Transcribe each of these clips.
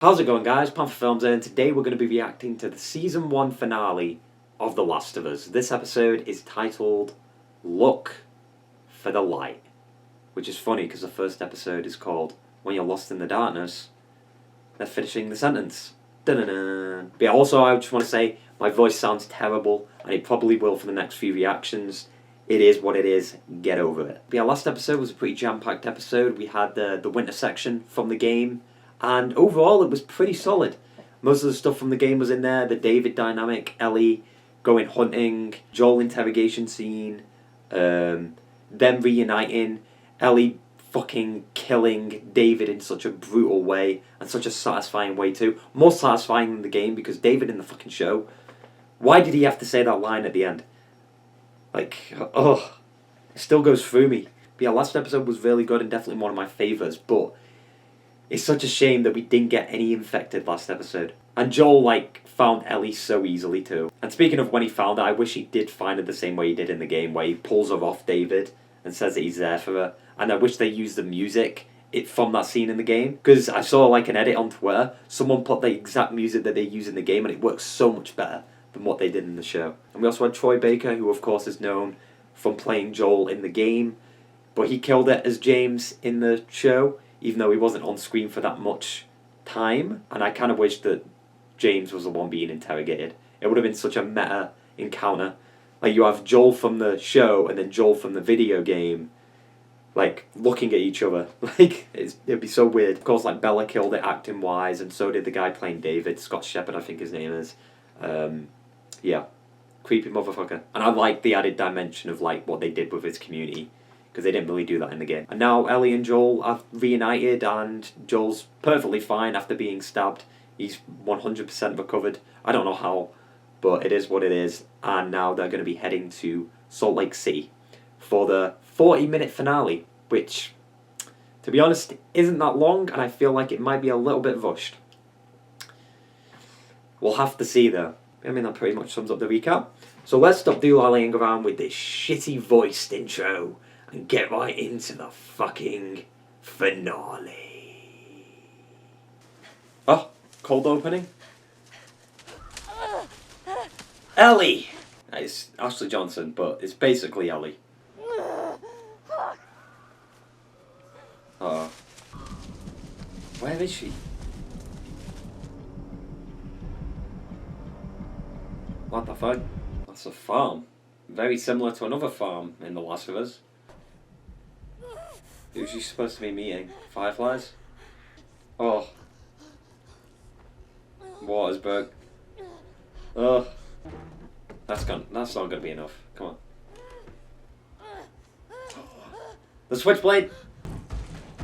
How's it going, guys? Panther Films here, and today we're going to be reacting to the Season 1 finale of The Last of Us. This episode is titled Look for the Light, which is funny because the first episode is called When You're Lost in the Darkness. They're finishing the sentence. Da-da-da. But yeah, also I just want to say my voice sounds terrible, and it probably will for the next few reactions. It is what it is, get over it. But yeah, last episode was a pretty jam-packed episode. We had the winter section from the game, and overall it was pretty solid. Most of the stuff from the game was in there, the David dynamic, Ellie going hunting, Joel interrogation scene, them reuniting, Ellie fucking killing David in such a brutal way, and such a satisfying way too. More satisfying than the game, because David in the fucking show, why did he have to say that line at the end? Like, oh, it still goes through me. But yeah, last episode was really good and definitely one of my favourites, but it's such a shame that we didn't get any infected last episode. And Joel, found Ellie so easily too. And speaking of when he found her, I wish he did find her the same way he did in the game, where he pulls her off David and says that he's there for her. And I wish they used the music from that scene in the game, because I saw an edit on Twitter. Someone put the exact music that they use in the game, and it works so much better than what they did in the show. And we also had Troy Baker, who of course is known from playing Joel in the game, but he killed it as James in the show, even though he wasn't on screen for that much time. And I kind of wish that James was the one being interrogated. It would have been such a meta encounter. You have Joel from the show and then Joel from the video game, looking at each other. It'd be so weird. Of course, Bella killed it acting wise, and so did the guy playing David, Scott Shepherd, I think his name is. Yeah, creepy motherfucker. And I like the added dimension of what they did with his community, because they didn't really do that in the game. And now Ellie and Joel are reunited, and Joel's perfectly fine after being stabbed. He's 100% recovered. I don't know how, but it is what it is. And now they're going to be heading to Salt Lake City for the 40-minute finale, which, to be honest, isn't that long, and I feel like it might be a little bit rushed. We'll have to see, though. I mean, that pretty much sums up the recap. So let's stop doodling around with this shitty voiced intro and get right into the fucking finale. Oh, cold opening? Ellie! It's Ashley Johnson, but it's basically Ellie. Oh. Where is she? What the fuck? That's a farm. Very similar to another farm in The Last of Us. Who's she supposed to be meeting? Fireflies? Oh. Watersburg. Ugh. That's not gonna be enough. Come on. The switchblade!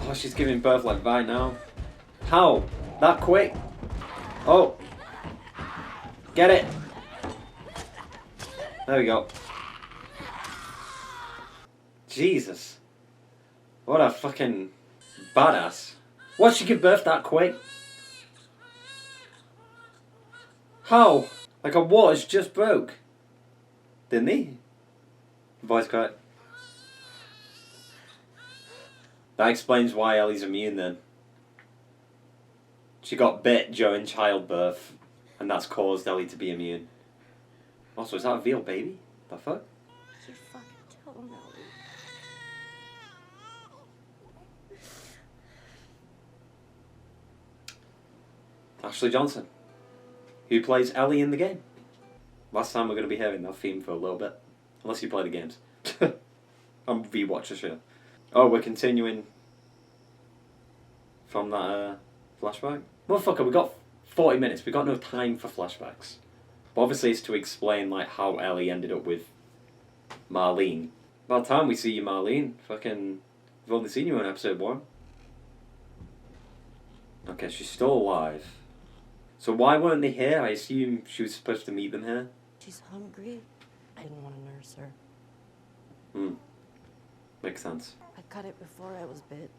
Oh, she's giving birth right now. How? That quick? Oh. Get it! There we go. Jesus. What a fucking badass. Why'd she give birth that quick? How? Her waters just broke. Didn't they? Voice crack. That explains why Ellie's immune then. She got bit during childbirth, and that's caused Ellie to be immune. Also, is that a real baby? The fuck? You fucking tell him, Ellie. Ashley Johnson, who plays Ellie in the game. Last time we're going to be hearing that theme for a little bit. Unless you play the games. I'm rewatch the show. Oh, we're continuing from that flashback? Motherfucker, we got 40 minutes. We got no time for flashbacks. But obviously it's to explain how Ellie ended up with Marlene. By the time we see you, Marlene, we've only seen you in episode 1. Okay, she's still alive. So why weren't they here? I assume she was supposed to meet them here. She's hungry. I didn't want to nurse her. Makes sense. I cut it before I was bit.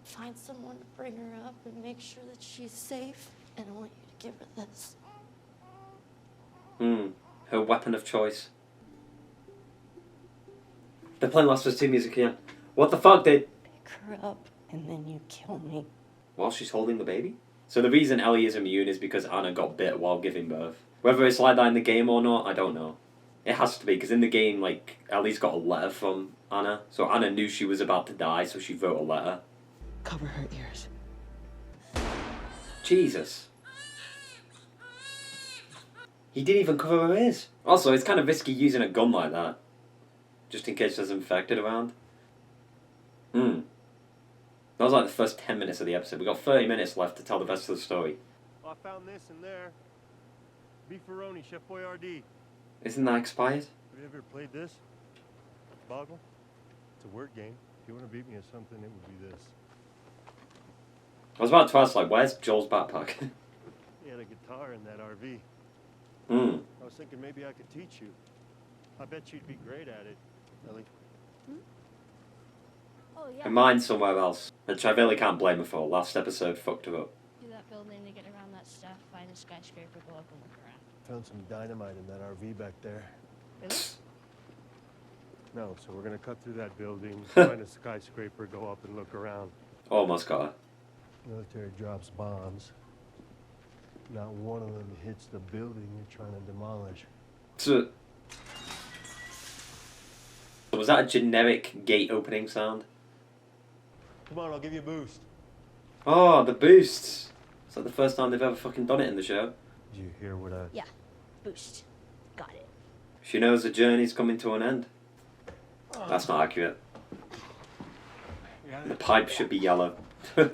Find someone to bring her up and make sure that she's safe. And I want you to give her this. Her weapon of choice. They're playing Last of Us 2 music again. What the fuck, dude? Pick her up and then you kill me. While she's holding the baby? So the reason Ellie is immune is because Anna got bit while giving birth. Whether it's like that in the game or not, I don't know. It has to be, because in the game, like, Ellie's got a letter from Anna. So Anna knew she was about to die, so she wrote a letter. Cover her ears. Jesus. He didn't even cover her ears. Also, it's kind of risky using a gun like that. Just in case there's infected around. That was like the first 10 minutes of the episode. We've got 30 minutes left to tell the rest of the story. Well, I found this in there. Beefaroni, Chef Boyardee. Isn't that expired? Have you ever played this? Boggle? It's a word game. If you want to beat me at something, it would be this. I was about to ask, like, where's Joel's backpack? He had a guitar in that RV. I was thinking maybe I could teach you. I bet you'd be great at it, Ellie. Oh, yeah. Her mind's somewhere else. Which I really can't blame her for. Last episode fucked her up. Do that building to get around that stuff, find a skyscraper, go up and look around. Found some dynamite in that RV back there. Really? No, so we're gonna cut through that building, find a skyscraper, go up and look around. Almost got her. Military drops bombs. Not one of them hits the building you're trying to demolish. So was that a generic gate opening sound? Come on, I'll give you a boost. Oh, the boosts. Is that the first time they've ever fucking done it in the show? Did you hear what I... Yeah. Boost. Got it. She knows the journey's coming to an end. That's not accurate. The pipe should be yellow. Whoa.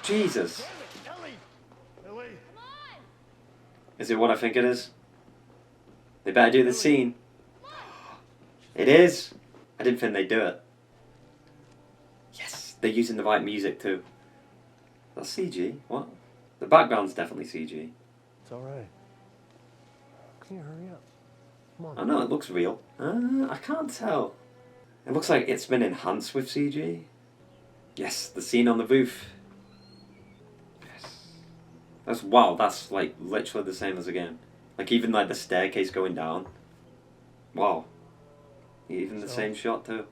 Jesus. Ellie! Ellie! Come on! Is it what I think it is? They better do the scene. It is. I didn't think they'd do it. Yes, they're using the right music too. That's CG. What? The background's definitely CG. It's alright. Can you hurry up? Come on. I know, it looks real. I can't tell. It looks like it's been enhanced with CG. Yes, the scene on the roof. Yes. That's wow, that's like literally the same as the game. Like even like the staircase going down. Wow. Even the same shot too.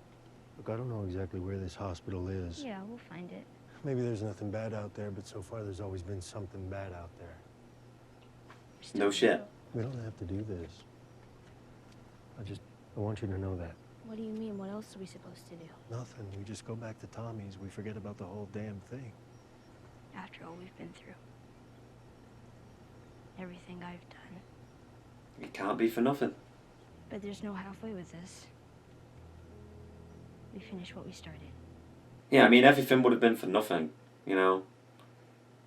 Look, I don't know exactly where this hospital is. Yeah, we'll find it. Maybe there's nothing bad out there, but so far there's always been something bad out there. No shit. We don't have to do this. I want you to know that. What do you mean? What else are we supposed to do? Nothing. We just go back to Tommy's. We forget about the whole damn thing. After all we've been through. Everything I've done. It can't be for nothing. But there's no halfway with this. We finished what we started. Yeah, I mean everything would have been for nothing, you know.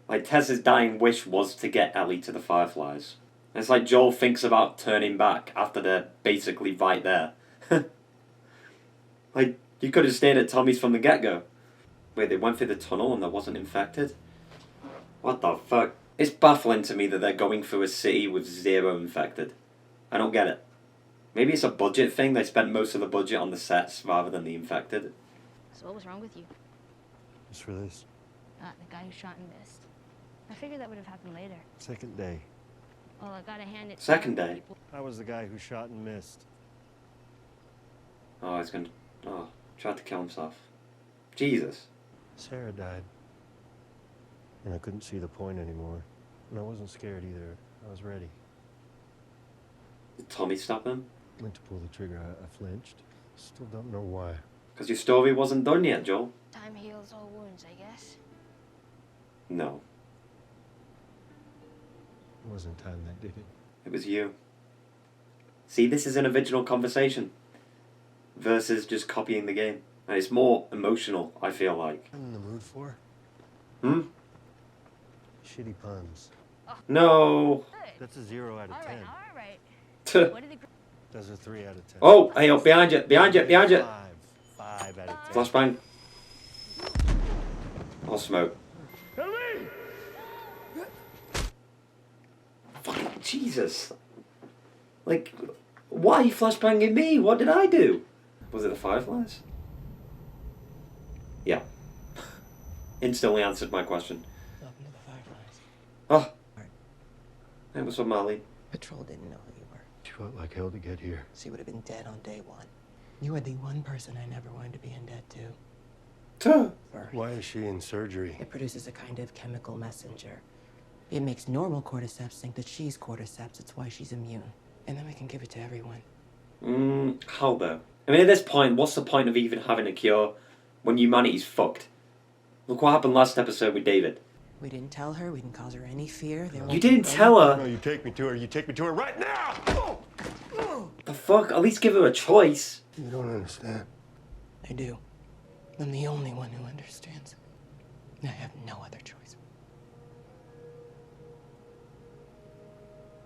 Like Tess's dying wish was to get Ellie to the Fireflies. It's like Joel thinks about turning back after they're basically right there. Like, you could have stayed at Tommy's from the get-go. Wait, they went through the tunnel and that wasn't infected? What the fuck? It's baffling to me that they're going through a city with 0 infected. I don't get it. Maybe it's a budget thing. They spent most of the budget on the sets rather than the infected. So what was wrong with you? Just for this. The guy who shot and missed. I figured that would have happened later. Second day. Well, I gotta hand it. Second day? I was the guy who shot and missed. Oh, he's gonna... Oh, tried to kill himself. Jesus. Sarah died. And I couldn't see the point anymore. And I wasn't scared either. I was ready. Did Tommy stop him? Went to pull the trigger. I flinched. Still don't know why. Because your story wasn't done yet, Joel. Time heals all wounds, I guess. No. It wasn't time that did it. It was you. See, this is an original conversation. Versus just copying the game. And it's more emotional, I feel like. I'm in the mood for shitty puns. No. That's a 0 out of 10. All right. Tuh. What did the... That's a 3 out of 10. Oh, hey, up behind you, behind you, behind you. 5 out of 10. Flashbang. I'll smoke. Ellie! Fucking Jesus. Like, why are you flashbanging me? What did I do? Was it the Fireflies? Yeah. Instantly answered my question. Welcome to the Fireflies. Oh. Hey, what's up, Molly? Patrol didn't know who you were. She fought like hell to get here. She would have been dead on day 1. You were the one person I never wanted to be in debt to. Tuh. birth. Why is she in surgery? It produces a kind of chemical messenger. It makes normal cordyceps think that she's cordyceps. It's why she's immune. And then we can give it to everyone. How though? I mean, at this point, what's the point of even having a cure when humanity's fucked? Look what happened last episode with David. We didn't tell her. We didn't cause her any fear. You didn't tell her? No, you take me to her. You take me to her right now! The fuck? At least give her a choice. You don't understand. I do. I'm the only one who understands. I have no other choice.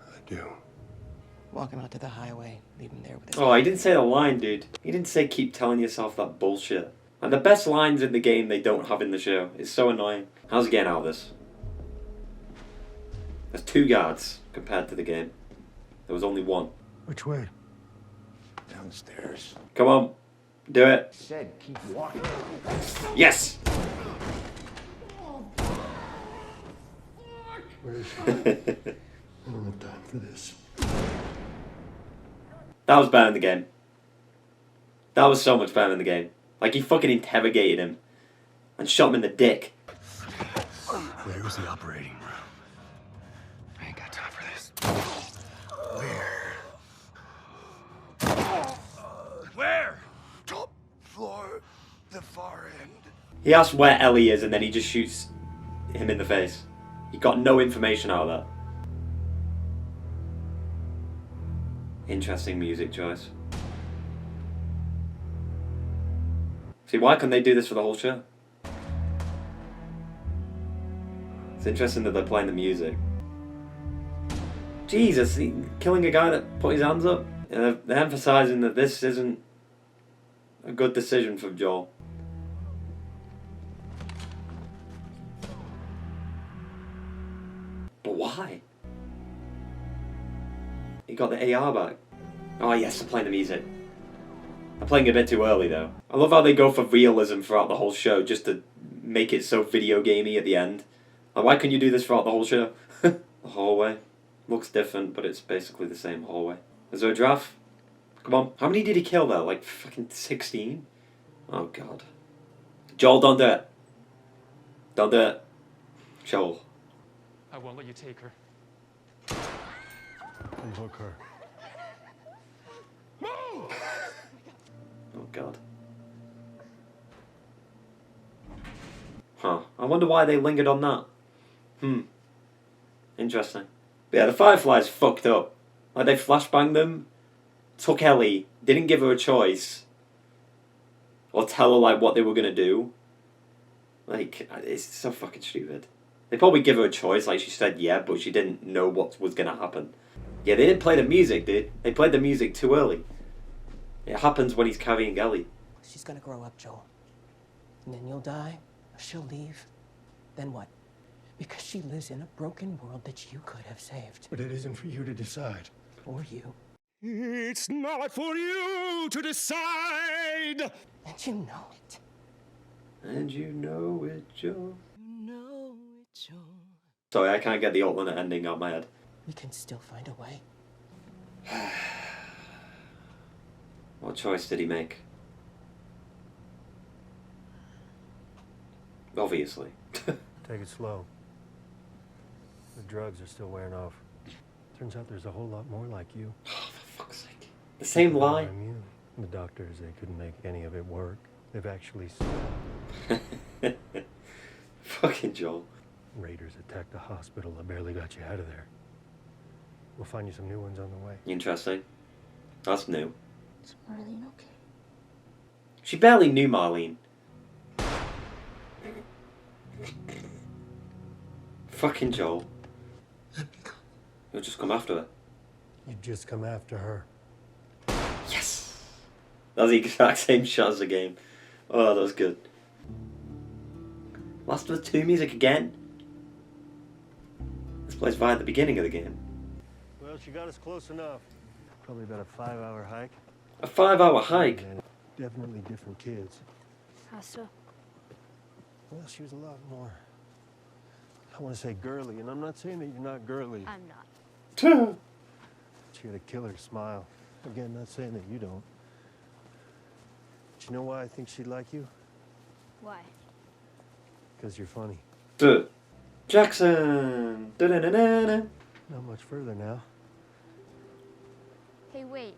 I do. Walk him out to the highway. Leave him there with his... Oh, he didn't say the line, dude. He didn't say keep telling yourself that bullshit. And the best lines in the game they don't have in the show. It's so annoying. How's he getting out of this? There's 2 guards compared to the game. There was only 1. Which way? Downstairs. Come on. Do it. Said keep walking. Yes! Where is she? I don't have time for this. That was better in the game. That was so much better in the game. Like, he fucking interrogated him. And shot him in the dick. Where was the operating room? I ain't got time for this. Where? Top floor, the far end. He asked where Ellie is and then he just shoots him in the face. He got no information out of that. Interesting music choice. See, why couldn't they do this for the whole show? It's interesting that they're playing the music. Jesus, killing a guy that put his hands up? And they're emphasising that this isn't a good decision for Joel. But why? He got the AR back. Oh yes, they're playing the music. I'm playing a bit too early though. I love how they go for realism throughout the whole show just to make it so video gamey at the end. Like, why couldn't you do this throughout the whole show? The hallway. Looks different, but it's basically the same hallway. Is there a draft? Come on. How many did he kill there? Like fucking 16? Oh god. Joel, don't do it. Don't do it. Joel. I won't let you take her. Unhook her. Oh god. Huh. I wonder why they lingered on that. Interesting. But yeah, the Fireflies fucked up. Like, they flashbanged them, took Ellie, didn't give her a choice, or tell her, like, what they were gonna do. Like, it's so fucking stupid. They probably give her a choice, like she said yeah, but she didn't know what was gonna happen. Yeah, they didn't play the music, dude. They played the music too early. It happens when he's carrying Ellie. She's gonna grow up, Joel. And then you'll die, or she'll leave. Then what? Because she lives in a broken world that you could have saved. But it isn't for you to decide. Or you. It's not for you to decide! And you know it. And you know it, Joe. You know it, Joel. Sorry, I can't get the alternate ending out of my head. We can still find a way. What choice did he make? Obviously. Take it slow. The drugs are still wearing off. Turns out there's a whole lot more like you. Oh, for fuck's sake. The same People are lie. immune. The doctors, they couldn't make any of it work. They've actually... Fucking Joel. Raiders attacked the hospital. I barely got you out of there. We'll find you some new ones on the way. Interesting. That's new. Is Marlene okay? She barely knew Marlene. Fucking Joel. You'll just come after her. You just come after her. Yes! That's the exact same shot as the game. Oh, that was good. Last of Us 2 music again? This plays right at the beginning of the game. Well, she got us close enough. Probably about a 5-hour hike. A 5-hour hike? And definitely different kids. How so? Well, she was a lot more, I want to say girly, and I'm not saying that you're not girly. I'm not. She had a killer smile. Again, not saying that you don't. But you know why I think she'd like you? Why? because you're funny. Duh. Jackson! Da-da-da-da-da. Not much further now. Hey, wait.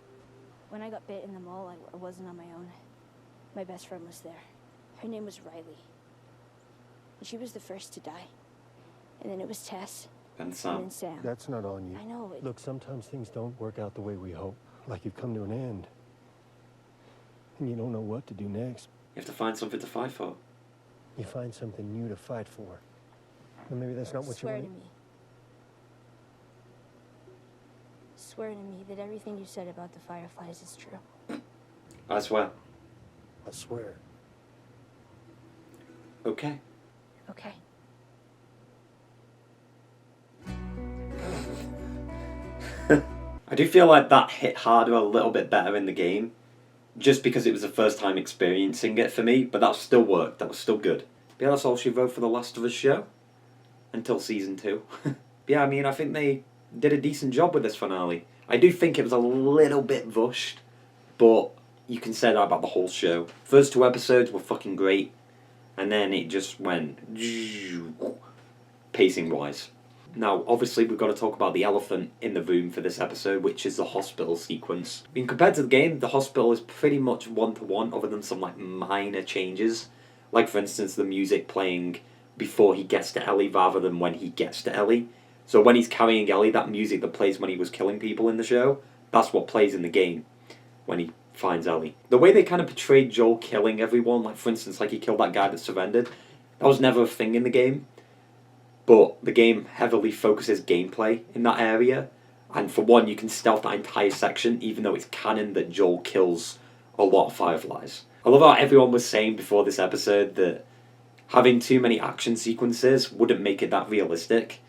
When I got bit in the mall, I wasn't on my own. My best friend was there. Her name was Riley. And she was the first to die. And then it was Tess. And And Sam. then Sam. That's not on you. I know. Look, sometimes things don't work out the way we hope. Like you've come to an end. And you don't know what to do next. You have to find something to fight for. You find something new to fight for. And maybe that's not what you Swear to want. me. Swear to me that everything you said about the Fireflies is true. I swear. I swear. Okay. Okay. I do feel like that hit harder a little bit better in the game, just because it was the first time experiencing it for me, but that still worked, that was still good. But yeah, that's all she wrote for The Last of Us show, until season 2. But yeah, I mean, I think they did a decent job with this finale. I do think it was a little bit rushed, but you can say that about the whole show. First 2 episodes were fucking great, and then it just went pacing-wise. Now, obviously, we've got to talk about the elephant in the room for this episode, which is the hospital sequence. I mean, compared to the game, the hospital is pretty much one-to-one, other than some, like, minor changes. Like, for instance, the music playing before he gets to Ellie rather than when he gets to Ellie. So when he's carrying Ellie, that music that plays when he was killing people in the show, that's what plays in the game when he finds Ellie. The way they kind of portrayed Joel killing everyone, like, for instance, like he killed that guy that surrendered, that was never a thing in the game. But the game heavily focuses gameplay in that area. And for one, you can stealth that entire section, even though it's canon that Joel kills a lot of Fireflies. I love how everyone was saying before this episode that having too many action sequences wouldn't make it that realistic.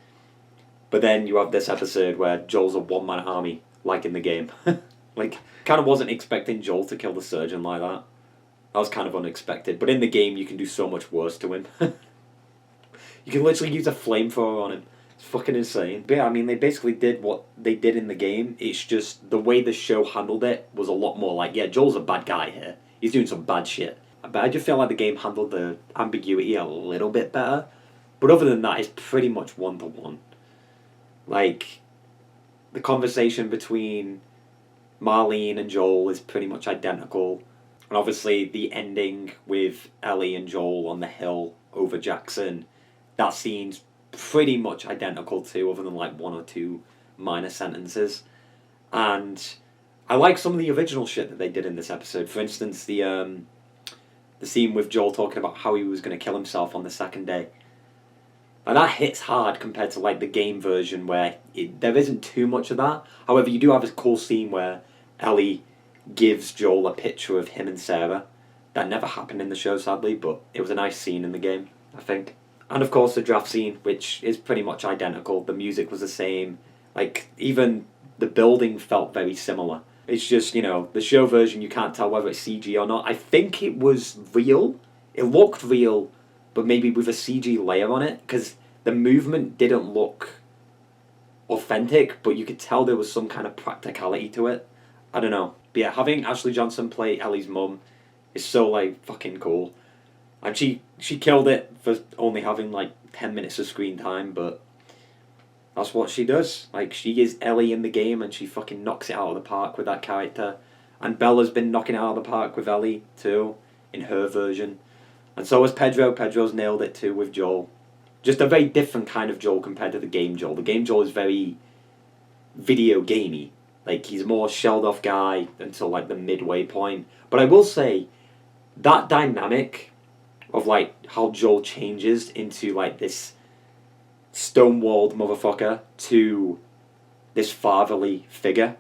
But then you have this episode where Joel's a one-man army, like in the game. Like, kind of wasn't expecting Joel to kill the surgeon like that. That was kind of unexpected. But in the game, you can do so much worse to him. You can literally use a flamethrower on him. It's fucking insane. But yeah, I mean, they basically did what they did in the game. It's just the way the show handled it was a lot more like, yeah, Joel's a bad guy here. He's doing some bad shit. But I just feel like the game handled the ambiguity a little bit better. But other than that, it's pretty much one-to-one. Like, the conversation between Marlene and Joel is pretty much identical. And obviously, the ending with Ellie and Joel on the hill over Jackson, that scene's pretty much identical too, other than like 1 or 2 minor sentences. And I like some of the original shit that they did in this episode. For instance, the scene with Joel talking about how he was going to kill himself on the second day. And that hits hard compared to like the game version where there isn't too much of that. However, you do have a cool scene where Ellie gives Joel a picture of him and Sarah. That never happened in the show, sadly, but it was a nice scene in the game, I think. And of course the draft scene, which is pretty much identical. The music was the same. Like, even the building felt very similar. It's just, you know, the show version, you can't tell whether it's CG or not. I think it was real. It looked real, but maybe with a CG layer on it, because the movement didn't look authentic, but you could tell there was some kind of practicality to it. I don't know. But yeah, having Ashley Johnson play Ellie's mum is so, like, fucking cool. And she killed it for only having like 10 minutes of screen time, but that's what she does. Like, she is Ellie in the game and she fucking knocks it out of the park with that character. And Bella's been knocking it out of the park with Ellie too, in her version. And so has Pedro. Pedro's nailed it too with Joel. Just a very different kind of Joel compared to the game Joel. The game Joel is very video gamey. Like, he's a more shelled off guy until like the midway point. But I will say, that dynamic of like how Joel changes into like this stonewalled motherfucker to this fatherly figure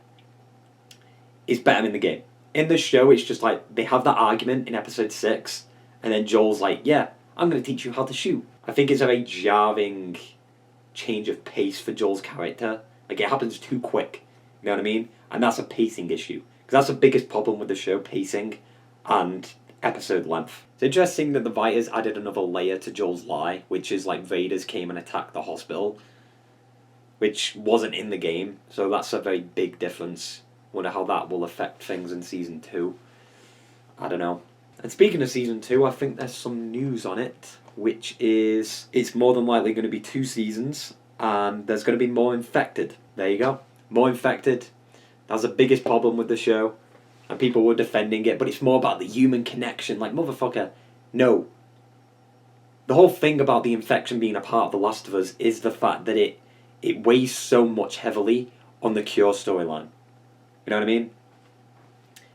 is better in the game. In the show, it's just like they have that argument in episode 6, and then Joel's like, yeah, I'm going to teach you how to shoot. I think it's a very jarring change of pace for Joel's character. Like, it happens too quick, you know what I mean? And that's a pacing issue, because that's the biggest problem with the show, pacing and episode length. It's interesting that the writers added another layer to Joel's lie, which is like Raiders came and attacked the hospital, which wasn't in the game, so that's a very big difference. Wonder how that will affect things in season 2. I don't know. And speaking of season 2, I think there's some news on it, which is it's more than likely going to be 2 seasons, and there's going to be more infected. There you go. More infected. That's the biggest problem with the show, and people were defending it, but it's more about the human connection. Like, motherfucker, no. The whole thing about the infection being a part of The Last of Us is the fact that it weighs so much heavily on the Cure storyline. You know what I mean?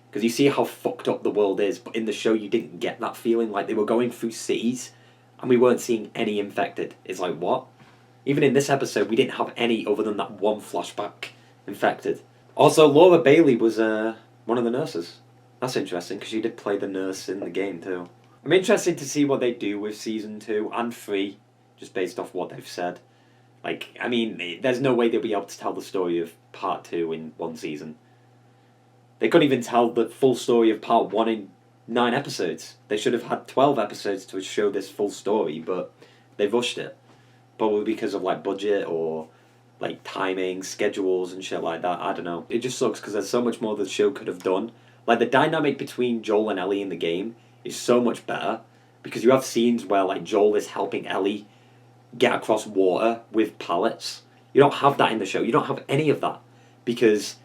Because you see how fucked up the world is, but in the show you didn't get that feeling. Like, they were going through cities, and we weren't seeing any infected. It's like, what? Even in this episode, we didn't have any other than that one flashback infected. Also, Laura Bailey was one of the nurses. That's interesting, because she did play the nurse in the game too. I'm interested to see what they do with season 2 and 3, just based off what they've said. Like, I mean, there's no way they'll be able to tell the story of part 2 in 1 season. They couldn't even tell the full story of part 1 in 9 episodes. They should have had 12 episodes to show this full story, but they rushed it. Probably because of, like, budget or, like, timing, schedules and shit like that. I don't know. It just sucks because there's so much more the show could have done. Like, the dynamic between Joel and Ellie in the game is so much better, because you have scenes where, like, Joel is helping Ellie get across water with pallets. You don't have that in the show. You don't have any of that, because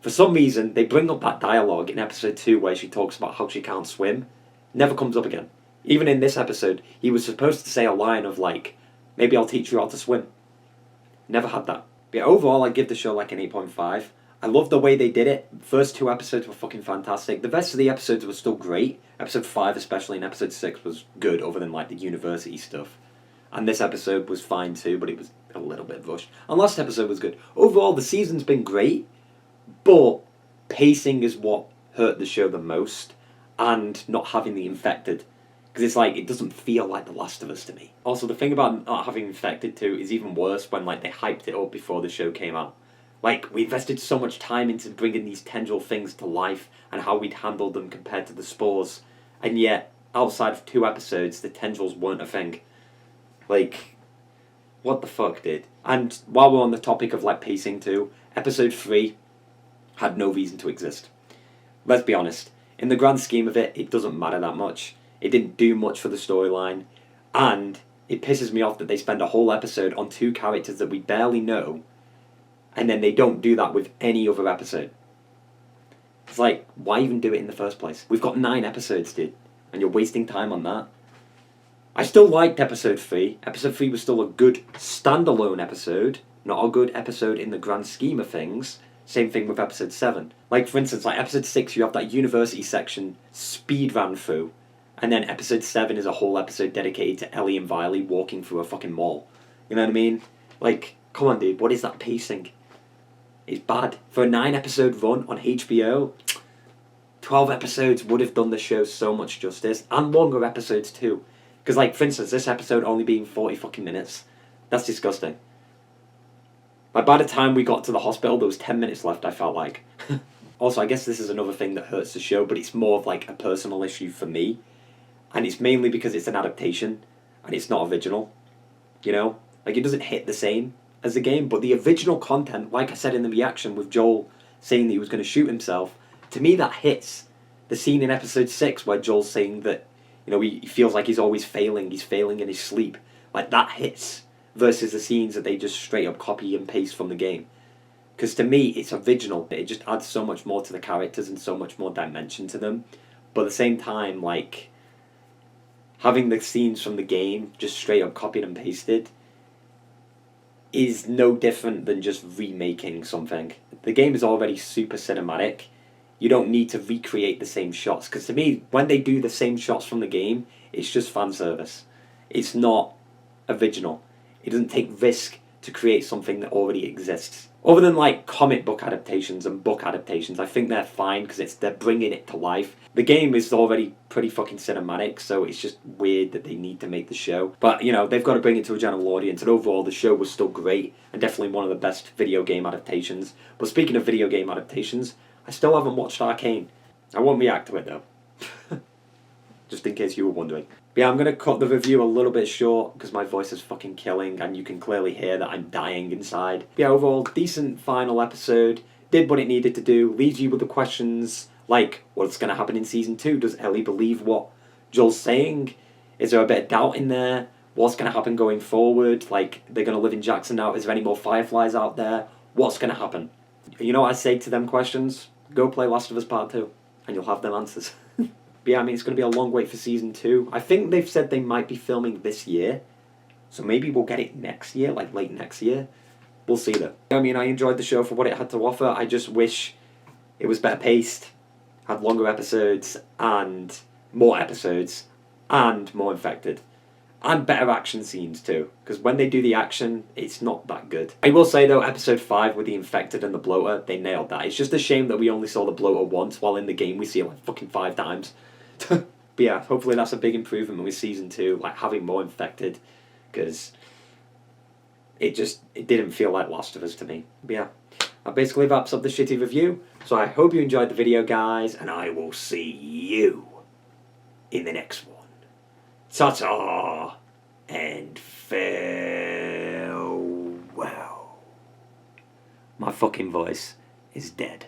for some reason they bring up that dialogue in episode 2 where she talks about how she can't swim. Never comes up again. Even in this episode, he was supposed to say a line of, like, maybe I'll teach you how to swim. Never had that. But yeah, overall, I give the show like an 8.5. I love the way they did it. First 2 episodes were fucking fantastic. The rest of the episodes were still great. Episode 5 especially, and episode 6 was good, other than, like, the university stuff. And this episode was fine too, but it was a little bit rushed. And last episode was good. Overall, the season's been great, but pacing is what hurt the show the most, and not having the infected. Because it's like, it doesn't feel like The Last of Us to me. Also, the thing about not having infected too is even worse when, like, they hyped it up before the show came out. Like, we invested so much time into bringing these tendril things to life and how we'd handle them compared to the spores. And yet, outside of 2 episodes, the tendrils weren't a thing. Like, what the fuck, dude? And while we're on the topic of, like, pacing too, episode 3 had no reason to exist. Let's be honest. In the grand scheme of it, it doesn't matter that much. It didn't do much for the storyline. And it pisses me off that they spend a whole episode on 2 characters that we barely know, and then they don't do that with any other episode. It's like, why even do it in the first place? We've got 9 episodes, dude, and you're wasting time on that. I still liked episode 3. Episode 3 was still a good standalone episode, not a good episode in the grand scheme of things. Same thing with episode 7. Like, for instance, like episode 6, you have that university section speed ran through, and then episode 7 is a whole episode dedicated to Ellie and Riley walking through a fucking mall. You know what I mean? Like, come on, dude, what is that pacing? It's bad. For a 9 episode run on HBO, 12 episodes would have done the show so much justice, and longer episodes too. Because, like, for instance, this episode only being 40 fucking minutes, that's disgusting. Like, by the time we got to the hospital, there was 10 minutes left, I felt like. Also, I guess this is another thing that hurts the show, but it's more of, like, a personal issue for me. And it's mainly because it's an adaptation, and it's not original. You know? Like, it doesn't hit the same as the game, but the original content, like I said in the reaction with Joel saying that he was going to shoot himself, to me that hits. The scene in episode 6 where Joel's saying that, you know, he feels like he's always failing, he's failing in his sleep. Like, that hits, versus the scenes that they just straight up copy and paste from the game. Because to me, it's original. It just adds so much more to the characters and so much more dimension to them. But at the same time, like, having the scenes from the game just straight up copied and pasted is no different than just remaking something. The game is already super cinematic. You don't need to recreate the same shots. Because to me, when they do the same shots from the game, it's just fan service. It's not original. It doesn't take risk to create something that already exists. Other than, like, comic book adaptations and book adaptations, I think they're fine because they're bringing it to life. The game is already pretty fucking cinematic, so it's just weird that they need to make the show. But, you know, they've got to bring it to a general audience, and overall the show was still great, and definitely one of the best video game adaptations. But speaking of video game adaptations, I still haven't watched Arcane. I won't react to it, though. Just in case you were wondering. But yeah, I'm going to cut the review a little bit short because my voice is fucking killing and you can clearly hear that I'm dying inside. But yeah, overall, decent final episode. Did what it needed to do. Leaves you with the questions Like, what's going to happen in season 2? Does Ellie believe what Joel's saying? Is there a bit of doubt in there? What's going to happen going forward? Like, they're going to live in Jackson now. Is there any more Fireflies out there? What's going to happen? You know what I say to them questions? Go play Last of Us Part 2, and you'll have them answers. But yeah, I mean, it's going to be a long wait for season 2. I think they've said they might be filming this year, so maybe we'll get it next year, like late next year. We'll see though. I mean, I enjoyed the show for what it had to offer. I just wish it was better paced, had longer episodes, and more infected. And better action scenes too, because when they do the action, it's not that good. I will say though, episode 5 with the infected and the bloater, they nailed that. It's just a shame that we only saw the bloater once, while in the game we see it like fucking 5 times. But yeah, hopefully that's a big improvement with season 2, like having more infected, because it didn't feel like Last of Us to me. But yeah, that basically wraps up the shitty review. So I hope you enjoyed the video, guys, and I will see you in the next one. Ta-ta and farewell. My fucking voice is dead.